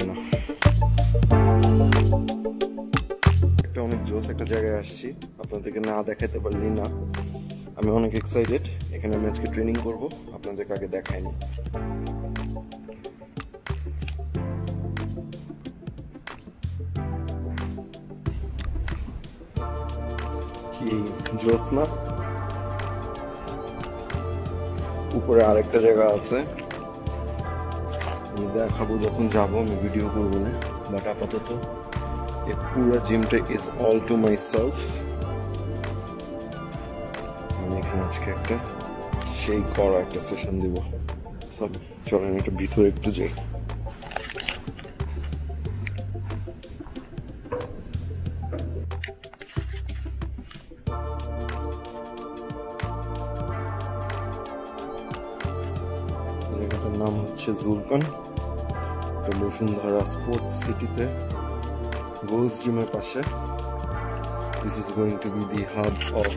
না। একটা অনেক জোস একটা জায়গায় আসছি, আপনাদেরকে না দেখাতে পারলি না। আমি অনেক এক্সাইটেড। এখানে আমি আজকে ট্রেনিং করব, আপনাদেরকে আগে দেখাইনি। কি জোস না? উপরে আরেকটা জায়গা আছে, আমি দেখাবো যখন যাবো, আমি ভিডিও করবো না। বাট আপাতত এই পুরো জিমটা is all to my self. আমি এখানে আজকে একটা সেই করা একটা সেশন দিব। চলেন একটা ভিতরে একটু যাই। জায়গাটার নাম হচ্ছে জুলকান, বসুন্ধরা স্পোর্টস সিটিতে, গোলস জিমের পাশে। This is going to be the hub of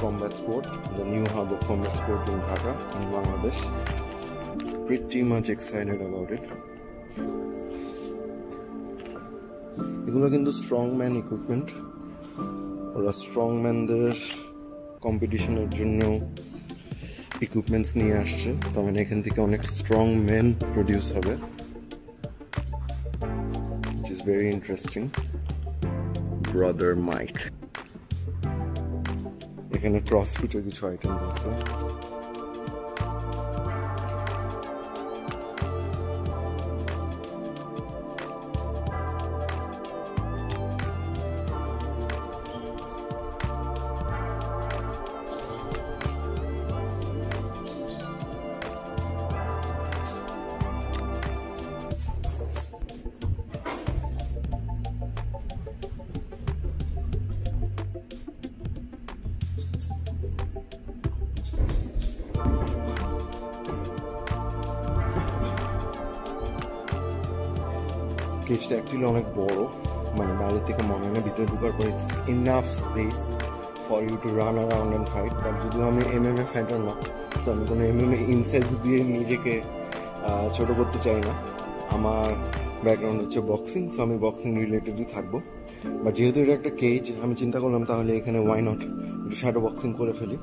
combat sport, the new hub of combat sport in Dhaka, in Bangladesh. Pretty much excited about it. এগুলো কিন্তু স্ট্রংম্যান ইকুইপমেন্ট, ওরা স্ট্রংম্যানদের কম্পিটিশনের জন্য ইকুইপমেন্টস নিয়ে আসছে। তার মানে এখান থেকে অনেক স্ট্রং মেন প্রডিউস হবে, which is very interesting. Brother Mike, এখানে ক্রসফিটের কিছু আইটেমস আছে। কেজটা অ্যাকচুয়ালি অনেক বড়, মানে বাইরে থেকে মনে হয় না, ভিতরে ঢোকার পর it's enough space for you to run around and fight. But যদিও আমি MMA ফাইটার না, তো আমি কোনো MMA ইনসাইটস দিয়ে নিজেকে ছোট করতে চাই না। আমার ব্যাকগ্রাউন্ড হচ্ছে বক্সিং, সো আমি বক্সিং রিলেটেডই থাকবো। বাট যেহেতু এটা একটা কেজ, আমি চিন্তা করলাম তাহলে এখানে ওয়াই নট একটু শ্যাডো বক্সিং করে ফেলি,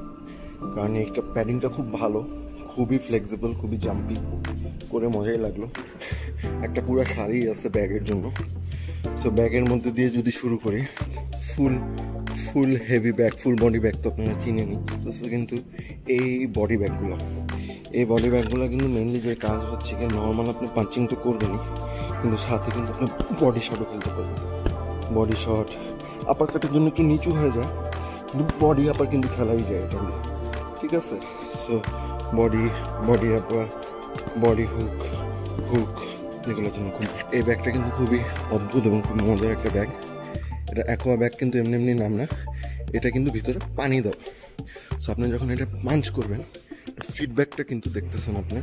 কারণ একটা প্যাডিংটা খুব ভালো, খুবই ফ্লেক্সিবল, খুবই জাম্পি, করে মজাই লাগলো। একটা পুরো শাড়ি আছে ব্যাগের জন্য, সো ব্যাগের মধ্যে দিয়ে যদি শুরু করি, full heavy bag, full body bag তো আপনারা চিনে নি। কিন্তু এই বডি ব্যাগগুলো কিন্তু মেনলি যে কাজ হচ্ছে কি, নর্মাল আপনি পাঞ্চিং তো করবেনই, কিন্তু সাথে কিন্তু আপনি বডি শটও খেলতে পারবেন। বডি শট আপার কাটের জন্য একটু নিচু হয়ে যায়, কিন্তু বডি আপার কিন্তু খেলাই যায় এটা, ঠিক আছে? সো বডি আপার, বডি হুক এগুলোর জন্য খুব, এই ব্যাগটা কিন্তু খুবই অদ্ভুত এবং খুব মজার একটা ব্যাগ। এটা অ্যাকোয়া ব্যাগ কিন্তু এমনি নাম না, এটা কিন্তু ভিতরে পানি দাও। সো আপনি যখন এটা পাঞ্চ করবেন, ফিডব্যাকটা কিন্তু দেখতেছেন আপনি।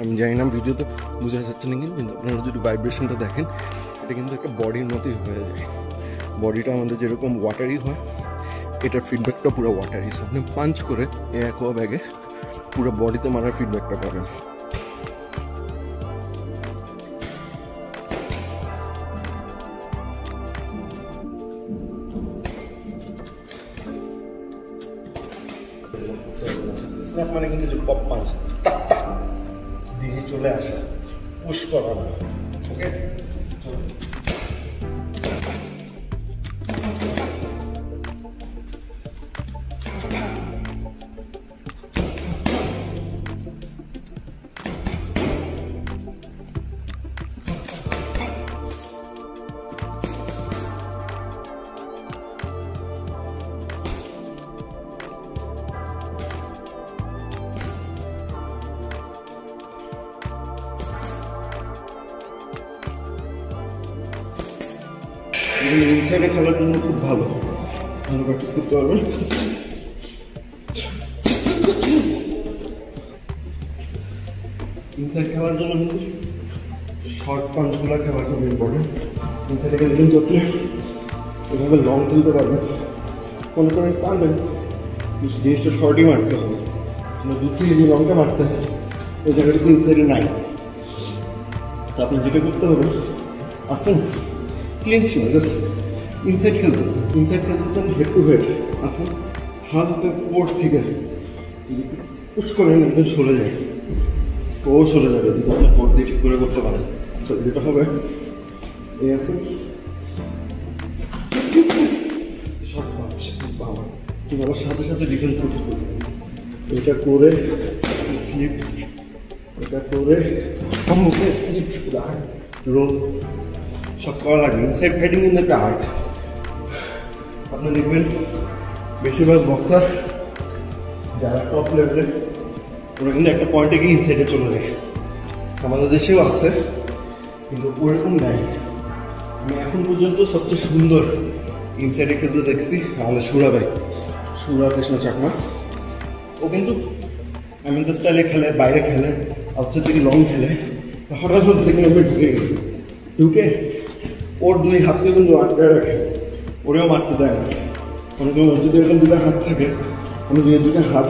আমি জানি না ভিডিওতে বোঝা যাচ্ছে না, কিন্তু আপনারা যদি ভাইব্রেশনটা দেখেন, এটা কিন্তু একটা বডির মতোই হয়ে যায়। বডিটা আমাদের যেরকম ওয়াটারি হয়, এটার ফিডব্যাকটা পুরো ওয়াটারি। সো আপনি পাঞ্চ করে এই অ্যাকোয়া ব্যাগে পুরো বডিতে মারার ফিডব্যাকটা পাবেন। স্ন্যাপ মানে কিন্তু যে পপ পাঞ্চ, টাক টাক দিয়ে চলে আসে, পুশ করা না। ওকে, ইনসাইডে খেলার জন্য খুব ভালো, ভালো প্র্যাকটিস করতে পারবেন। ইনসাইড খেলার জন্য কিন্তু শর্ট পাঞ্চগুলো খেলা খুব ইম্পর্টেন্ট। ইনসাইডে গেলে কিন্তু আপনি এভাবে লং খেলতে পারবেন, মনে করেন পারবেন, জিনিসটা শর্টই মারতে হবে, দূর থেকে যে লংটা মারতে হয় ওই জায়গাটা ইনসাইডে নাই। আপনি যেটা করতে হবে, আসুন ক্লিনছি জাস্ট ইনসাইড খেলতেছেন হেড টু হেড, আসুন হালকা কোর্ট থেকে পুশ করেন, একদম সরে যায়, ও সরে যাবে যদি আপনি কোর্ট দিয়ে ঠিক করে করতে পারেন। তো যেটা হবে এই আসুন সব পাওয়ার, তুমি আবার সাথে সাথে ডিফেন্স করতে করবে, এটা করে স্লিপ, এটা করে স্লিপ রোল সব করা লাগবে। ইনসাইড ফাইটিং কিন্তু একটা আর্ট। আপনি দেখবেন বেশিরভাগ বক্সার যারা টপ লেভেলে ওরা কিন্তু একটা পয়েন্টে গিয়ে ইনসাইডে চলে যায়। আমাদের দেশেও আছে কিন্তু ওরকম নাই। আমি এখন পর্যন্ত সবচেয়ে সুন্দর ইনসাইডে খেলতে দেখছি আমাদের সুরা ভাই, সুরা কৃষ্ণ চাকমা। ও কিন্তু আমেন্টার স্টাইলে খেলে, বাইরে খেলে, আউটসাইড থেকে লং খেলে। হঠাৎ থেকে আমি ঢুকে গেছি, ঢুকে ওর দুই হাতকে কিন্তু আটকে রাখে, ওরেও মারতে দেয় না। অনেক যদি এরকম দুটো হাত থাকে, আমি দুটো হাত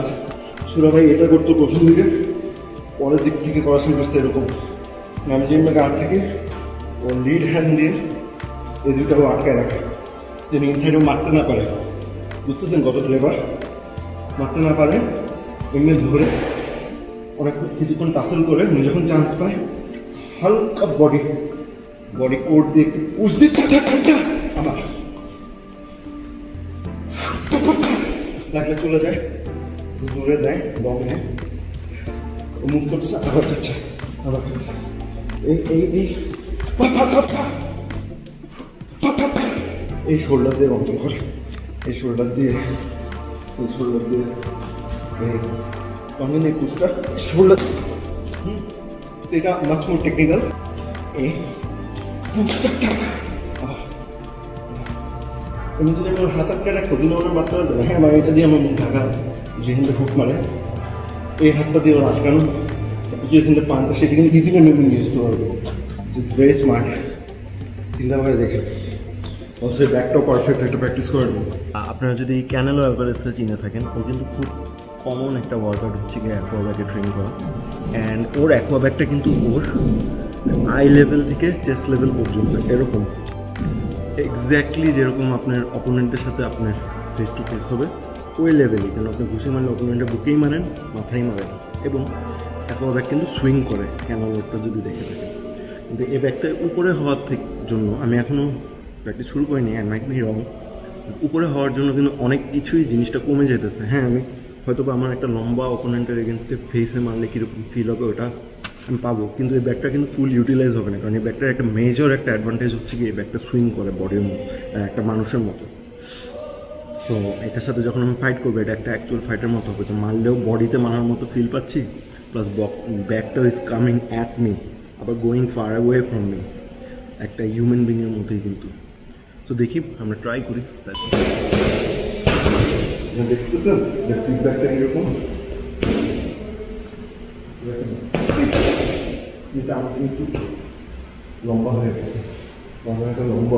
সুরা ভাই এটা করতো প্রথম দিকে, পরের দিক থেকে করা শুরু করতে এরকম। আমি যে গার্ড থেকে ও লিড হ্যান্ড দিয়ে এই দুইটাও আটকায় রাখে, যেন ইনসাইডেও মারতে না পারে। বুঝতেছেন কত ফ্লেভার? মারতে না পারে এমনি ধরে অনেক কিছুক্ষণ টাসেল করে উনি যখন চান্স পায় হালকা বডি কোড দিয়ে একটু পুশ দিচ্ছে আবার লাগলে চলে যায়, দূরে দেয়, দম নেয়, মুভ করছে, আবার খাচ্ছে, আবার খাচ্ছে। এই শোল্ডার দিয়ে কন্ট্রোল করে, এই শোল্ডার দিয়ে এই পুশটা শোল্ডার, এটা মাছ মোর টেকনিক্যাল। এই আমি যদি আমার হাত আটকে রাখতো দিলে ওরা মারতে পারবে না। হ্যাঁ, আমার এটা দিয়ে আমার মুখ ঢাকা আছে, যেখানে হুক মারে এই হাতটা দিয়ে ওরা আটকানো, যেখানে পানটা সেটা কিন্তু ইজিলি মেমে নিয়ে আসতে পারবে। ইটস ভেরি স্মার্ট, চিন্তা করে দেখে। অবশ্যই ব্যাকটাও পারফেক্ট একটা প্র্যাকটিস করে নেব। আপনারা যদি ক্যানেলো অ্যালভারেজকে চিনে থাকেন, ও কিন্তু খুব কমন একটা ওয়ার্কআউট হচ্ছে গিয়ে অ্যাকোয়াব্যাকে ট্রেন করা। অ্যান্ড ওর অ্যাকোয়াব্যাকটা কিন্তু ওর আই লেভেল থেকে চেস্ট লেভেল পর্যন্ত এরকম এক্স্যাক্টলি যেরকম আপনার অপোনেন্টের সাথে আপনার ফেস টু ফেস হবে ওই লেভেলই, যেন আপনি ঘুষি মারলে অপোনেন্টের বুকেই মারেন, মাথায় মারেন। এবং অ্যাকোয়াব্যাক কিন্তু সুইং করে ক্যানেলোটা যদি দেখে থাকেন। কিন্তু এই ব্যাগটা উপরে হওয়ার জন্য আমি এখনও প্র্যাকটিস শুরু করিনি, আই মাইট বি রং। উপরে হওয়ার জন্য কিন্তু অনেক কিছুই জিনিসটা কমে যেতেছে। হ্যাঁ, আমি হয়তো বা আমার একটা লম্বা অপোনেন্টের এগেনস্টে ফেসে মারলে কীরকম ফিল হবে ওটা আমি পাবো, কিন্তু এই ব্যাগটা কিন্তু ফুল ইউটিলাইজ হবে না। কারণ এই ব্যাগটার একটা মেজর একটা অ্যাডভান্টেজ হচ্ছে কি এই ব্যাগটা সুইং করে বডির মতো, একটা মানুষের মতো। সো এটার সাথে যখন আমি ফাইট করবো এটা একটা অ্যাকচুয়াল ফাইটের মতো হবে, তো মারলেও বডিতে মারার মতো ফিল পাচ্ছি, প্লাস ব্যাগটা ইজ কামিং অ্যাট মি, আবার going far away from me, একটা হিউম্যান বিংয়ের মতোই কিন্তু। সো দেখি, আমরা ট্রাই করি। দেখতেছেন ফিডব্যাকটা কীরকম? এটা আমার কিন্তু লম্বা হয়ে গেছে, একটা লম্বা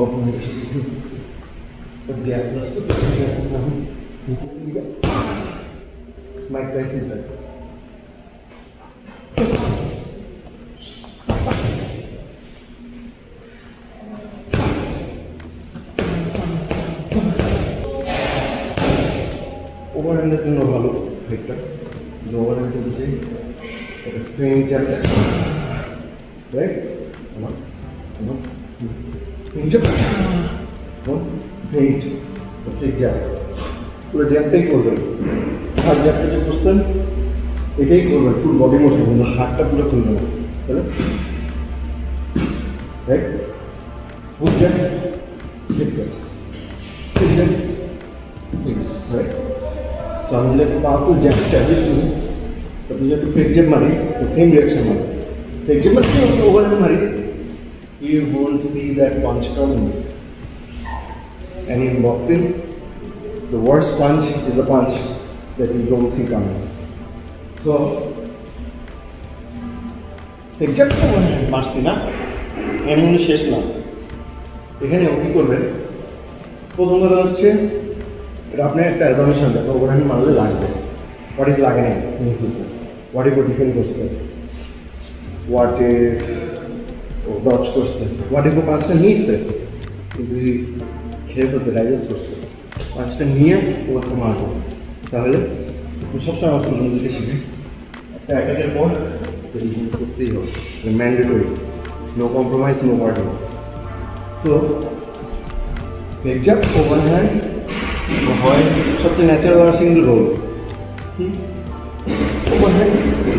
মাইক টাইসন ওভারহ্যান্ডের জন্য ভালো হেডটা, ওভারহ্যান্ডে দিচ্ছে একটা ফ্রেম চ্যাপটা, রাইট? আমার পুরো জ্যাপটাই করবেন, হাত জ্যাপটা যে করছেন এটাই করবেন ফুল বডি মোশন, কিন্তু হাতটা পুরো খুলবে না, তাই না? Right? Full zap, right? So I'm going to powerful jab establish you. But you have to fake jab mari, the same reaction mari. Fake jab mari, over and mari. You won't see that punch coming. And in boxing, the worst punch is the punch that you don't see coming. So, fake jab marsi na, এমনি শেষ না। এখানে কি করবেন? প্রথম কথা হচ্ছে এটা আপনি একটা অ্যাজাম্পশন দেখো, ওভারহ্যান্ড মারলে লাগবে, হোয়াট ইজ লাগে না, হোয়াট ইজ ও ডিফেন্ড করছে, হোয়াট ইজ ও ডচ করছে, ওয়াটিকে 5টা নিয়েছে কিন্তু খেয়ে ফেলতে ডাইজেস্ট করছে। 5টা নিয়ে ওকে মারবো, তাহলে সবসময় হসপিটাল দিতে শিখে একটা অ্যাটাকের পর ডিফেন্স করতেই হবে, mandatory, no compromise, no parting. So exact overhand হয় সবচেয়ে ন্যাচারাল আর single roll, overhand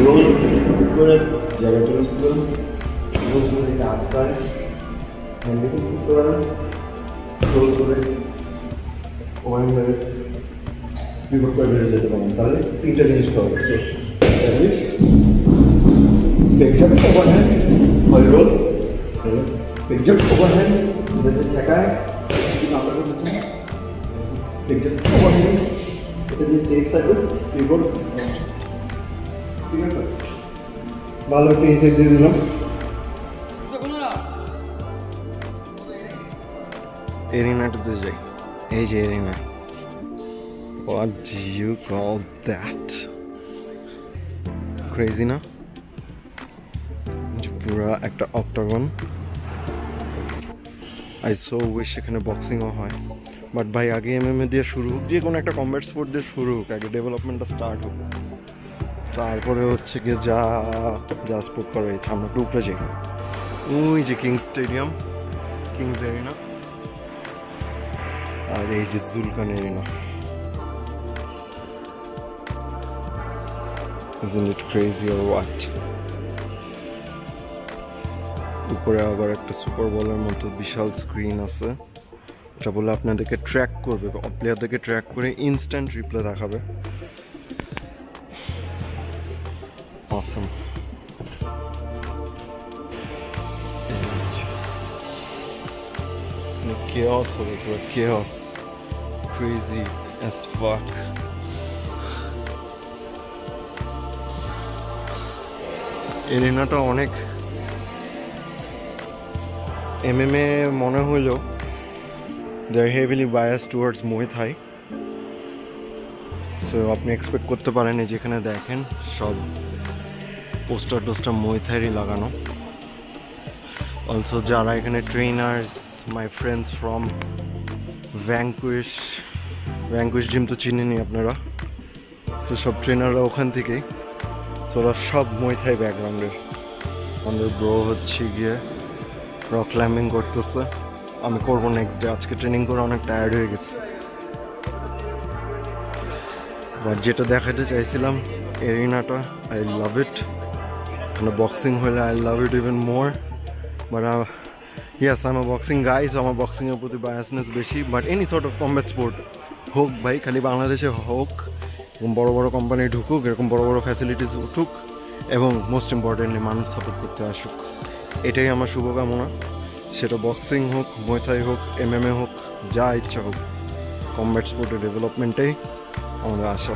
roll করে জায়গা চলে আসতে পারেন, রোল করে এটা আটকায় হ্যান্ডে করতে পারেন, রোল করে ওভার হ্যান্ড বিপদ করে বেড়ে যেতে পারেন। তাহলে 3টা জিনিস পাওয়া যাচ্ছে, এক্সাক্ট ওভার হ্যান্ড হয় রোল, এক্সাক্ট ওভার হ্যান্ড ঠেকায় এক্সাক্ট ওভার হ্যান্ড, এটা যে সেফ থাকবে বিপদ। ঠিক আছে, ভালো একটা ইনসাইট দিয়ে দিলাম। এরিনাটাতে যাই, এই যে arena. What do you call that? Crazy না? পুরা একটা অক্টাগন। I so wish এখানে বক্সিংও হয়, বাট ভাই আগে MMA দিয়ে শুরু হোক, যে কোনো একটা কম্ব্যাট স্পোর্ট দিয়ে শুরু হোক, আগে ডেভেলপমেন্টটা স্টার্ট হোক, তারপরে হচ্ছে গিয়ে যা স্পোর্ট করা হয়েছে। আমরা একটু উপরে যাই, ওই যে কিংস স্টেডিয়াম, কিংস এরিনা, আর এই যে জুলকান arena. Isn't it crazy or what? উপরে আবার একটা সুপার বলের মতো বিশাল স্ক্রিন আছে, এটা বলে আপনাদেরকে ট্র্যাক করবে, প্লেয়ারদেরকে ট্র্যাক করে ইনস্ট্যান্ট রিপ্লে দেখাবে। Awesome. Chaos হবে, পুরো chaos, crazy as fuck. এরিনাটা অনেক MMA মনে হইল they are heavily bias towards মুay thai, সো আপনি এক্সপেক্ট করতে পারেন। এই যেখানে দেখেন সব পোস্টার টোস্টার মুay thai-ই লাগানো। অলসো যারা এখানে trainers, my friends from Vanquish gym তো চিনেনি আপনারা, সো সব ট্রেনাররা ওখান থেকেই, ওরা সব মুay thai ব্যাকগ্রাউন্ডের। আমাদের ব্রো হচ্ছে গিয়ে রক ক্লাইম্বিং করতেছে, আমি করবো নেক্সট ডে, আজকে ট্রেনিং করে অনেক টায়ার্ড হয়ে গেছে। বাট যেটা দেখাতে চাইছিলাম এরিনাটা, আই লাভ ইট। মানে বক্সিং হলে I love it even more, but yes I am a boxing guy, so আমার বক্সিংয়ের প্রতি বায়াসনেস বেশি। But any sort of combat sport হোক ভাই, খালি বাংলাদেশে হোক, এরকম বড় বড় কোম্পানি ঢুকুক, এরকম বড় বড় ফ্যাসিলিটিস উঠুক, এবং মোস্ট ইম্পর্টেন্টলি মানুষ সাপোর্ট করতে আসুক, এটাই আমার শুভকামনা। সেটা বক্সিং হোক, মুay thai হোক, MMA হোক, যা ইচ্ছা হোক, কম্ব্যাট স্পোর্টের ডেভেলপমেন্টেই আমাদের আশা।